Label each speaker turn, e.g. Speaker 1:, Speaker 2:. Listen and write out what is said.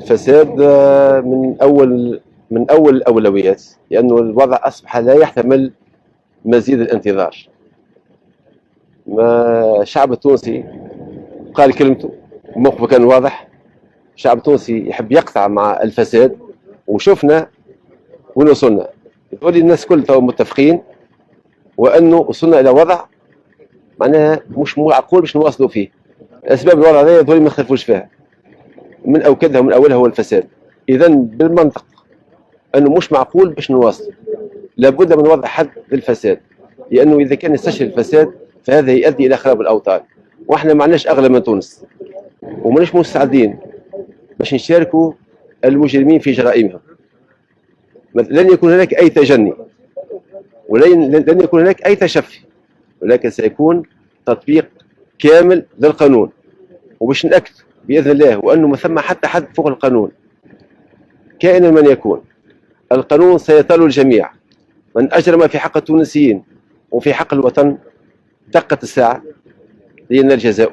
Speaker 1: الفساد من أول الأولويات، لأنه الوضع أصبح لا يحتمل مزيد الانتظار. ما الشعب التونسي قال كلمته، موقفه كان واضح. الشعب التونسي يحب يقطع مع الفساد، وشفنا وين وصلنا. تقولي الناس كل تو متفقين وأنه وصلنا إلى وضع معناها مش معقول باش نواصلوا فيه. أسباب الوضع هذا تقولي ما نختلفوش فيها، من أوكدها ومن أولها هو الفساد. إذا بالمنطق أنه مش معقول باش نواصل، لابد من وضع حد للفساد، لأنه إذا كان يستشري الفساد فهذا يؤدي إلى خراب الأوطان، وإحنا ما عندناش أغلى من تونس، وماناش مستعدين باش نشاركوا المجرمين في جرائمهم. لن يكون هناك أي تجني، ولن يكون هناك أي تشفي، ولكن سيكون تطبيق كامل للقانون. وباش نأكد بإذن الله وأنه ما ثم حتى حد فوق القانون، كائنا من يكون القانون سيطال الجميع. من أجرم في حق التونسيين وفي حق الوطن دقت الساعة، لأن الجزاء